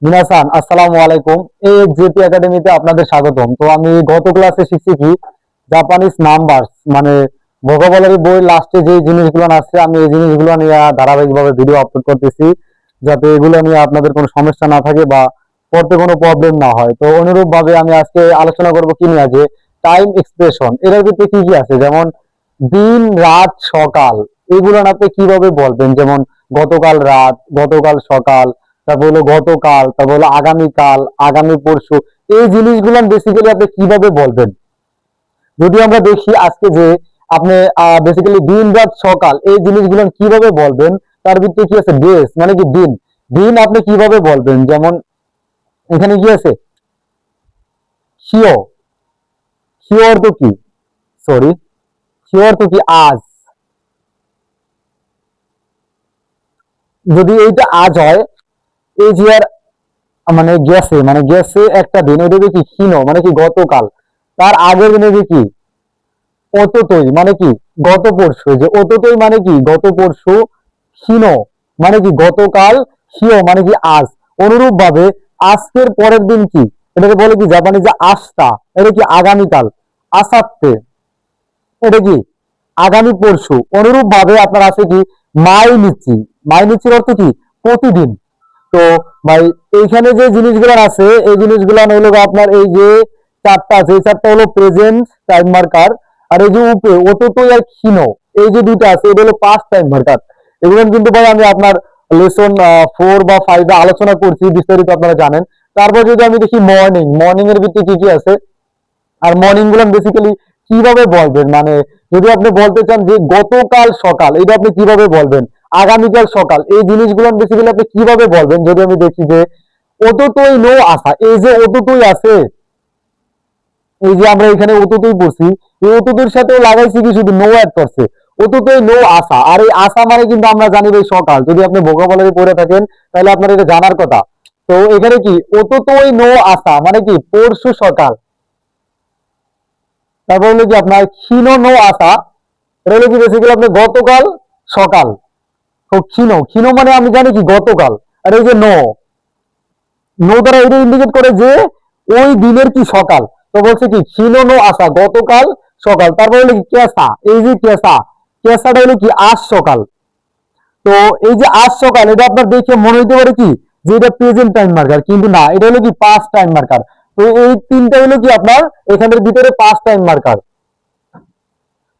মিনাসান আসসালামু আলাইকুম। এই জেপি একাডেমিতে আপনাদের স্বাগতম। তো আমি গত ক্লাসে শিখছি কি জাপানিজ নাম্বারস মানে ভোকাবুলারি বই লাস্টে যে জিনিসগুলো আছে আমি এই জিনিসগুলো নিয়ে ধারাবাহিকভাবে ভিডিও আপলোড করতেছি, যাতে এগুলো নিয়ে আপনাদের কোনো সমস্যা না থাকে বা পড়তে কোনো প্রবলেম না হয়। তো অনুরূপ ভাবে আমি আজকে আলোচনা করব কি নিয়ে, যে টাইম এক্সপ্রেশন। এটার ভিতরে কি কি আছে, যেমন দিন, রাত, সকাল, এগুলো আপনি কিভাবে বলবেন? যেমন গতকাল রাত, গতকাল সকাল, তারপর হলো গতকাল, তারপর হলো আগামীকাল, আগামী পরশু। এই জিনিসগুলো বেসিক্যালি আপনি কিভাবে বলবেন? যদি আমরা দেখি আজকে যে আপনি বেসিক্যালি দিন, রাত, সকাল এই জিনিসগুলো কিভাবে বলবেন, তার ভিতরে কি আছে ডেস মানে কি দিন। দিন আপনি কিভাবে বলবেন? যেমন এখানে কি আছে শিও, শিও অর্থ কি, সরি, শিও অর্থ কি আজ। যদি এইটা আজ হয়, এই যে আর মানে গেছে একটা দিন, ওই দেবে কি ক্ষীণ মানে কি গতকাল। তার আগের দিন হবে কি অততই মানে কি গত পরশু। যে অততই মানে কি গত পরশু, ক্ষীণ মানে কি গতকাল, হিও মানে কি আজ। অনুরূপ ভাবে আজকের পরের দিন কি, এটাকে বলে কি জাপানি যে আস্তা, এটা কি আগামীকাল। আসাত্তে, এটা কি আগামী পরশু। অনুরূপ ভাবে আপনার আছে কি মাই নিচ্ছি, মাই নিচ্ছির অর্থ কি প্রতিদিন। তো ভাই এইখানে যে জিনিসগুলো আছে এই জিনিসগুলো হলো আপনার এই যে চারটা আছে, এই চারটা হলো প্রেজেন্ট টাইম মার্কার। আর এই যে উপরে অততই আর ক্ষীণ, এই যে দুইটা আছে এটা হলো পাস্ট টাইম মার্কার। এগুলো কিন্তু ভাই আমি আপনার লেসন 4 বা 5 আলোচনা করছি বিস্তারিত, আপনারা জানেন। তারপর যদি আমি দেখি মর্নিং, মর্নিং এর ভিত্তি কি কি আছে, আর মর্নিং গুলো বেসিক্যালি কিভাবে বলবেন? মানে যদি আপনি বলতে চান যে গতকাল সকাল, এটা আপনি কিভাবে বলবেন? আগামীকাল সকাল, এই জিনিসগুলো বেসিক্যালি আপনি কিভাবে বলবেন? যদি আমি দেখি যে অততই নো আসা, এই যে অততই আছে, এই যে আমরা এখানে অততই পড়ছি, এই অততইর সাথেও লাগাইছি কি শুধু নো অ্যাড করছে, অততই নো আসা। আর এই আসা মানে কিন্তু আমরা জানি ভাই সকাল। যদি আপনি ভোকাবুলারি পড়ে থাকেন তাহলে আপনার এটা জানার কথা। তো এখানে কি অততই নো আসা মানে কি পরশু সকাল। তারপর হলো কি আপনার ক্ষীণ নো আসা, এটা হলো কি বেসিক্যালি আপনি গতকাল সকাল। তো ক্ষীণ, ক্ষীণ মানে আমি জানি কি গতকাল। আর এই যে নো, নো দ্বারা এটা ইন্ডিকেট করে যে ওই দিনের কি সকাল। তো বলছে কি ক্ষীণ নো আসা গতকাল সকাল। তারপর হলো কি কেসা, এই যে কেসা, কেসাটা হলো কি আজ সকাল। তো এই যে আজ সকাল, এটা আপনার দেখে মনে হইতে পারে কি যে এটা প্রেজেন্ট টাইম মার্কার, কিন্তু না, এটা হলো কি পাস্ট টাইম মার্কার। তো এই তিনটা হলো কি আপনার এখানের ভিতরে পাস্ট টাইম মার্কার।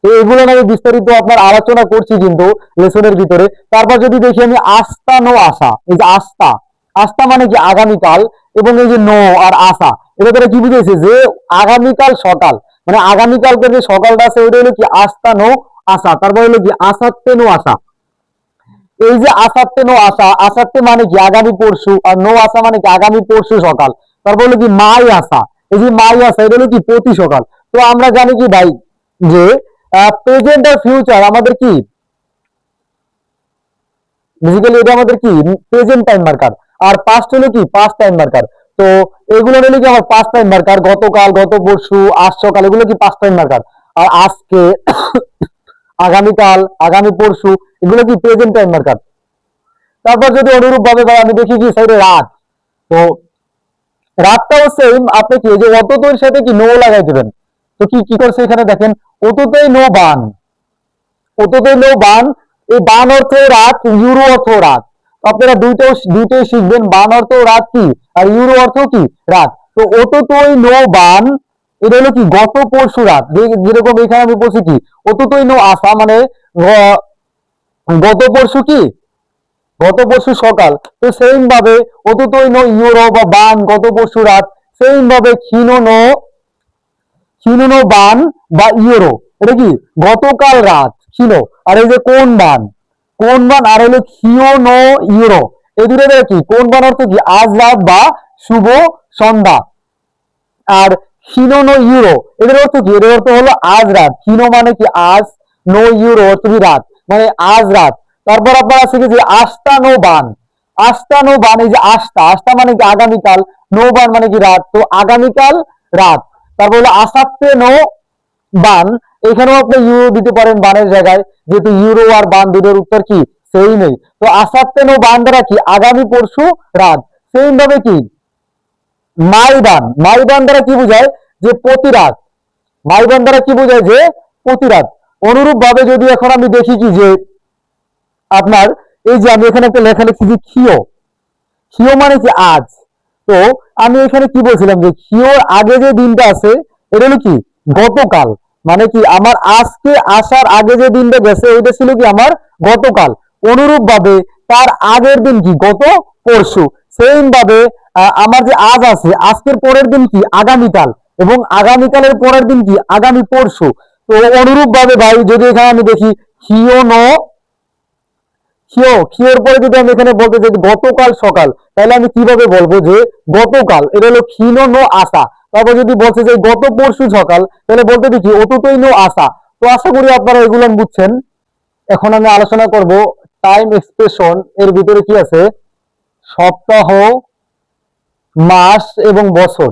তো এগুলো আমি বিস্তারিত আপনার আলোচনা করছি কিন্তু লেসনের ভিতরে। তারপর যদি দেখি আমি আস্থা নো আশা, এই যে আস্থা, আস্থা মানে কি আগামীকাল, এবং এই যে নো আর আশা, এটা দ্বারা কি বুঝেছে যে আগামীকাল সকাল, মানে আগামীকালকে যে সকালটা আছে ওইটা হলো কি আস্থা নো আশা। তারপর হলো কি আসাত্তে নো আশা, এই যে আসাত্তে নো আসা, আসাত্তে মানে কি আগামী পরশু, আর নো আসা মানে কি আগামী পরশু সকাল। তারপর হলো কি মাই আসা, এই যে মাই আসা এটা হলো কি প্রতি সকাল। তো আমরা জানি কি ভাই যে প্রেজেন্ট আর ফিউচার আমাদের কি বেসিক্যালি এটা আমাদের কি প্রেজেন্ট টাইম মার্কার, আর পাস্ট হলো কি পাস্ট টাইম মার্কার। তো এগুলো হলো কি আমার পাস্ট টাইম মার্কার, গতকাল, গত পরশু, আজ সকাল, এগুলো কি পাস্ট টাইম মার্কার। আর আজকে, আগামীকাল, আগামী পরশু, এগুলো কি প্রেজেন্ট টাইম মার্কার। তারপর যদি অনুরূপ ভাবে ভাই আমি দেখি কি সাইডে রাত, তো রাতটাও সেম, আপনি কি যে অততোর সাথে কি নো লাগাই দেবেন। তো কি কি করছে এখানে দেখেন, অততই নো বান, অততই নো বান। এই বান অর্থ রাত, ইউরো অর্থ রাত। তো আপনারা দুইটাই শিখবেন, বান অর্থ রাত কি, আর ইউরো অর্থ কি রাত। তো অততই নো বান, এটা হলো কি গত পরশু রাত। যেরকম এখানে আমি বলছি কি অততই নো আসা মানে গত পরশু কি গত পরশু সকাল। তো সেম ভাবে অততই নো ইউরো বা বান গত পরশু রাত। সেম ভাবে ক্ষীণ নো বান বা ইউরো, এটা কি গতকাল রাত ক্ষীণ। আর এই যে কোন বান, কোন বান আর হলো ক্ষীয় নো ইউরো, এই দুটো কি কোন বান অর্থ কি আজ রাত বা শুভ সন্ধ্যা। আর ক্ষীণ নো ইউরো এদের অর্থ কি, এদের অর্থ হলো আজ রাত। ক্ষীণ মানে কি আজ, নো ইউরো অর্থ কি রাত, মানে আজ রাত। তারপর আপনার আছে কি যে আস্তা নো বান, আস্তা নো বান, এই যে আস্তা, আস্তা মানে কি আগামীকাল, নো বান মানে কি রাত, তো আগামীকাল রাত। তারপর হলো আসাত্তে নো বান, এখানেও আপনি ইউরো দিতে পারেন বানের জায়গায়, যেহেতু ইউরো আর বান দুটোর উত্তর কি সেই নেই। তো আসাত্তে নো বান দ্বারা কি আগামী পরশু রাত। সেম ভাবে কি মাইবান, মাইবান দ্বারা কি বোঝায় যে প্রতি রাত, মাইবান দ্বারা কি বোঝায় যে প্রতি রাত। অনুরূপ ভাবে যদি এখন আমি দেখি কি যে আপনার এই যে আমি এখানে একটা লেখা লিখছি যে খিও, খিও মানে কি আজ। তো আমি এখানে কি বলছিলাম যে খিওর আগে যে দিনটা আছে এটা হলো কি গতকাল, মানে কি আমার আজকে আসার আগে যে দিনটা গেছে ওইটা ছিল কি আমার গতকাল। অনুরূপ ভাবে তার আগের দিন কি গত পরশু। সেম ভাবে আমার যে আজ আছে আজকের পরের দিন কি আগামীকাল, এবং আগামীকালের পরের দিন কি আগামী পরশু। তো অনুরূপ ভাবে ভাই যদি এখানে আমি দেখি খিও নো, খিওর পরে যদি আমি এখানে বলতে চাই গতকাল সকাল, তাহলে আমি কিভাবে বলবো যে গতকাল, এটা হলো খিনো নো আসা। তারপর যদি বলতে চাই গত পরশু সকাল, তাহলে বলতে দেখি অতুতই নো আসা। তো আশা করি আপনারা এগুলো বুঝছেন। এখন আমি আলোচনা করব টাইম এক্সপ্রেশন এর ভিতরে কি আছে, সপ্তাহ, মাস এবং বছর।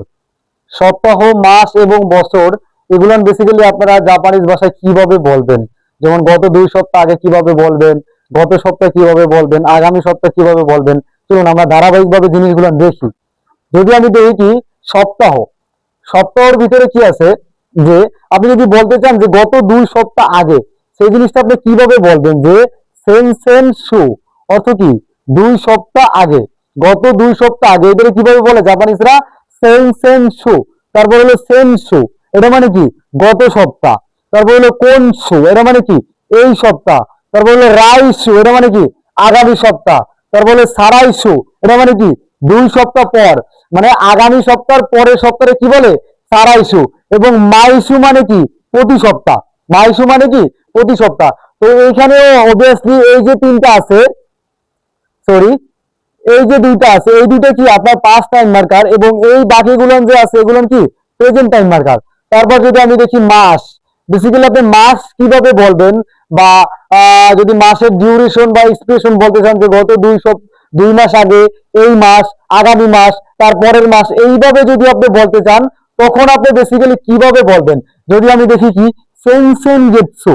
সপ্তাহ, মাস এবং বছর এগুলো বেসিক্যালি আপনারা জাপানিজ ভাষায় কিভাবে বলবেন, যেমন গত 2 সপ্তাহ আগে কিভাবে বলবেন, গত সপ্তাহে কিভাবে বলবেন, আগামী সপ্তাহে কিভাবে বলবেন। চলুন আমরা ধারাবাহিকভাবে জিনিসগুলো দেখি। যদি আমি দেখি কি সপ্তাহ, সপ্তাহের ভিতরে কি আছে যে আপনি যদি বলতে চান যে গত 2 সপ্তাহ আগে, সেই জিনিসটা আপনি কিভাবে বলবেন যে সেন সেন সু, অর্থ কি 2 সপ্তাহ আগে, গত 2 সপ্তাহ আগে। এদের কিভাবে বলে জাপানিজরা সেন সেন সু। তারপর হলো সেন সু, এটা মানে কি গত সপ্তাহ। তারপর হলো কোন সু, এটা মানে কি এই সপ্তাহ। তারপর হলো রাইসু, এটা মানে কি আগামী সপ্তাহ। তারপর হলো সারাইসু, এটা মানে কি 2 সপ্তাহ পর, মানে আগামী সপ্তাহের পরের সপ্তাহে কি বলে সারাইসু। এবং মাইসু মানে কি প্রতি সপ্তাহ, মাইসু মানে কি প্রতি সপ্তাহ। তো এইখানেও অবভিয়াসলি এই যে তিনটা আছে, সরি এই যে দুইটা আছে, এই দুইটা কি আপনার পাস্ট টাইম মার্কার, এবং এই বাকিগুলো যে আছে এগুলো কি প্রেজেন্ট টাইম মার্কার। তারপর যদি আমি দেখি মাস, বেসিক্যালি আপনি মাস কিভাবে বলবেন, বা যদি মাসের ডিউরেশন বা এক্সপ্রেশন বলতে চান যে গত 2 মাস আগে, এই মাস, আগামী মাস, তারপরের মাস, এইভাবে যদি আপনি বলতে চান তখন আপনি বেসিক্যালি কিভাবে বলবেন। যদি আমি দেখি কি সেনসেন গেটসু,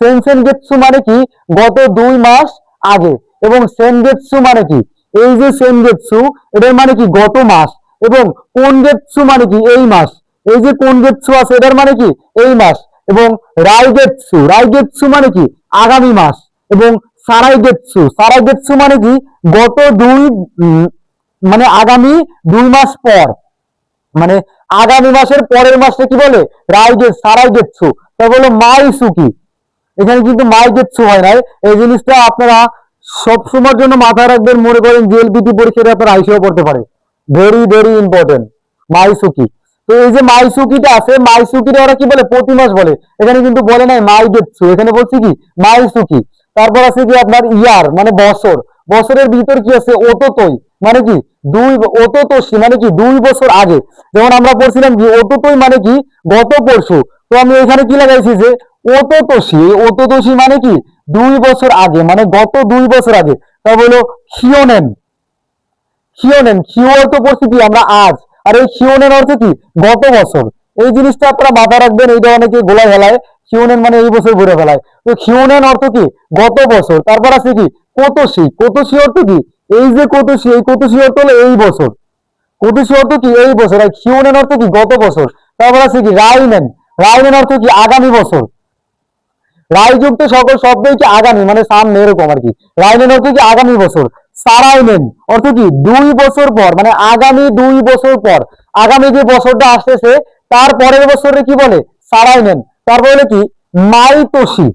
সেনসেন গেটসু মানে কি গত 2 মাস আগে, এবং সেনগেটসু মানে কি এই যে সেনগেটসু, এটার মানে কি গত মাস, এবং কোনগেটসু মানে কি এই মাস, এই যে কোনগেটসু আছে এটার মানে কি এই মাস, এবং রাইগেটসু, রাইগেটসু মানে কি আগামী মাস, এবং সারাইগেটসু, সারাইগেটসু মানে কি গত মানে আগামী 2 মাস পর, মানে আগামী মাসের পরের মাসে কি বলে রাইগেট, সারাইগেটসু। তারপর হলো মাইসুকি, এখানে কিন্তু মাইগেটসু হয় নাই। এই জিনিসটা আপনারা সবসময়ের জন্য মাথায় রাখবেন, মনে করেন জিএলপিটি পরীক্ষায় আপনার আইসিও পড়তে পারে, ভেরি ভেরি ইম্পর্টেন্ট মাইসুকি। তো এই যে মাইসুকিটা আছে, মাইসুকিটা ওরা কি বলে প্রতি মাস বলে, এখানে কিন্তু বলে নাই মাইগেটসু, এখানে বলছি কি মাইসুকি। তারপর আছে কি আপনার ইয়ার মানে বছর, বছরের ভিতর কি আছে ওতোতই, মানে কি ওতোতোষি মানে কি 2 বছর আগে। যেমন আমরা পড়ছিলাম কি ওতোতই মানে কি গত পরশু। তো আমি এখানে কি লাগাইছি যে ওতোতোষি, ওতোতোষি মানে কি 2 বছর আগে, মানে গত 2 বছর আগে। তারপর হলো খিওনেন, খিওনেন, খিও অর্থ পড়ছি কি আমরা আজ, আর এই খিওনেন অর্থ কি গত বছর। এই জিনিসটা আপনারা মাথায় রাখবেন, এইটা অনেকে গোলায় ফেলায়, খিওনেন মানে এই বছর ঘুরে ফেলায়। তো খিওনেন অর্থ কি গত বছর। তারপর আছে কি কোতোশি, কোতোশি অর্থ কি এই যে কোতোশি, এই কোতোশি অর্থ হলো এই বছর, কোতোশি অর্থ কি এই বছর, আর খিওনেন অর্থ কি গত বছর। তারপর আছে কি রাইনেন, রাইনেন অর্থ কি আগামী বছর, রায়যুক্ত সকল শব্দই কি আগামী মানে সামনে এরকম আর কি। রাইনেন অর্থ কি আগামী বছর। সারাইনেন অর্থ কি 2 বছর পর, মানে আগামী 2 বছর পর, আগামী যে বছরটা আসতেছে তার পরের বছরে কি বলে সারাইনেন। তারপর হলো কি মাইতোশি,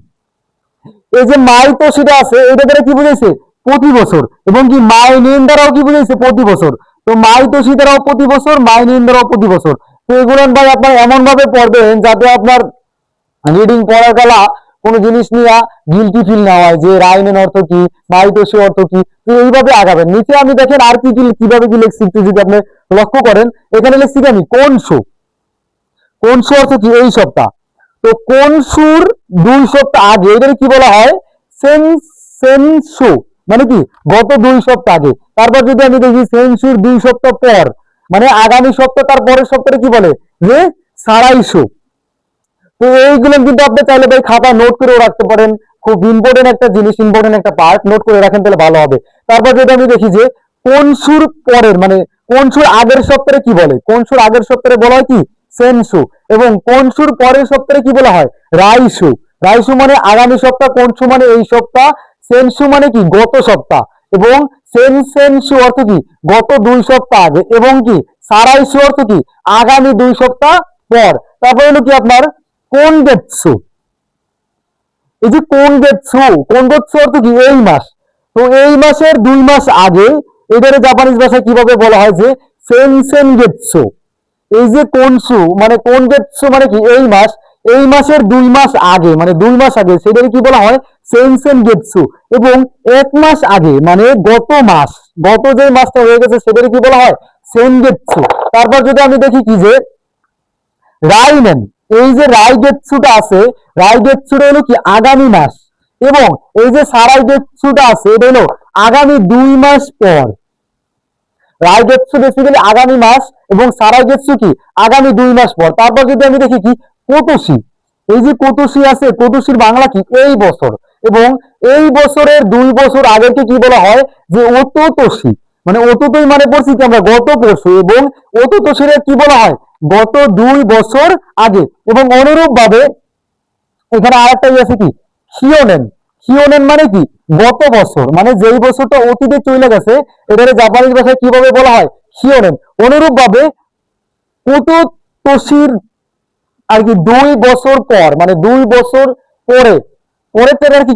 এই যে মাইতোশিটা আছে এটা দ্বারা কি বুঝাইছে প্রতি বছর, এবং কি মাইনেন দ্বারাও কি বুঝাইছে প্রতি বছর। তো মাইতোশি দ্বারাও প্রতি বছর, মাইনেন দ্বারাও প্রতি বছর। তো এগুলো ভাই আপনার এমন ভাবে পড়বেন যাতে আপনার রিডিং পড়ার বেলা কোনো জিনিস নিয়ে গিলটি ফিল না হয় যে রাইনেন অর্থ কি, মাইতোশি অর্থ কি। তো এইভাবে আগাবেন। নিচে আমি দেখেন আর কি কিভাবে কি লিখছি একটু যদি আপনি লক্ষ্য করেন, এখানে লিখছি আমি কোন শো, কোন শো অর্থ কি এই সপ্তাহ। তো কোন সুর 2 সপ্তাহ আগে এটাকে কি বলা হয় সেন সেন শো, মানে কি গত 2 সপ্তাহ আগে। তারপর যদি আমি দেখি সেন সুর 2 সপ্তাহ পর, মানে আগামী সপ্তাহ, তার পরের সপ্তাহে কি বলে যে সারাইশো। তো এইগুলো কিন্তু আপনি চাইলে ভাই খাতা নোট করেও রাখতে পারেন, খুব ইম্পর্টেন্ট একটা জিনিস, ইম্পর্টেন্ট একটা পার্ট, নোট করে রাখেন তাহলে ভালো হবে। তারপর যদি আমি দেখি যে কোনসুর পরের মানে কোনসুর আগের সপ্তাহে কি বলে, কোনসুর আগের সপ্তাহে বলা হয় কি সেনসু, এবং কোনসুর পরের সপ্তাহে কি বলা হয় রাইসু। রাইসু মানে আগামী সপ্তাহ, কোনসু মানে এই সপ্তাহ, সেনসু মানে কি গত সপ্তাহ, এবং সেনসু অর্থ কি গত 2 সপ্তাহ আগে, এবং কি সারাইসু অর্থ কি আগামী 2 সপ্তাহ পর। তারপরে হলো কি আপনার কোনগেৎসু। এই যে কোনগেৎসু অর্থ কি এই মাস। তো এই মাসের 2 মাস আগে এটারে জাপানিজ ভাষায় কিভাবে বলা হয় যে সেনসেনগেৎসু। এই যে কোনগেৎসু মানে কি এই মাস, এই মাসের 2 মাস আগে মানে 2 মাস আগে সেটাকে কি বলা হয় সেনসেনগেৎসু, এবং 1 মাস আগে মানে গত মাস, গত যে মাসটা হয়ে গেছে সেটাকে কি বলা হয় সেনগেৎসু। তারপর যদি আমি দেখি কি যে রাইনেন, এই যে রাইগেৎসুটা আছে, রাইগেৎসুটা হলো কি আগামী মাস, এবং এই যে সারাইগেৎসুটা আছে এটা হলো আগামী 2 মাস পর। রাইগেৎসু বেসিক্যালি আগামী মাস, এবং সারাইগেৎসু কি আগামী 2 মাস পর। তারপর যদি আমি দেখি কি কোতোশি, এই যে কোতোশি আছে, কোতোশির বাংলা কি এই বছর, এবং এই বছরের 2 বছর আগেরকে কি বলা হয় যে ওতোতোশি। মানে ওতোতই মানে পড়ছি কি আমরা গত পরশু, এবং ওতোতোশির কি বলা হয় গত 2 বছর আগে। এবং অনুরূপ ভাবে এখানে আরেকটা আছে কি হিওনেন। হিওনেন মানে কি গত বছর, মানে যেই বছরটা অতীতে চলে গেছে এটারে জাপানিজ ভাষায় কিভাবে বলা হয় হিওনেন। অনুরূপ ভাবে কোতোতোশির আর কি 2 বছর পর, মানে 2 বছর পরে, পরের আর কি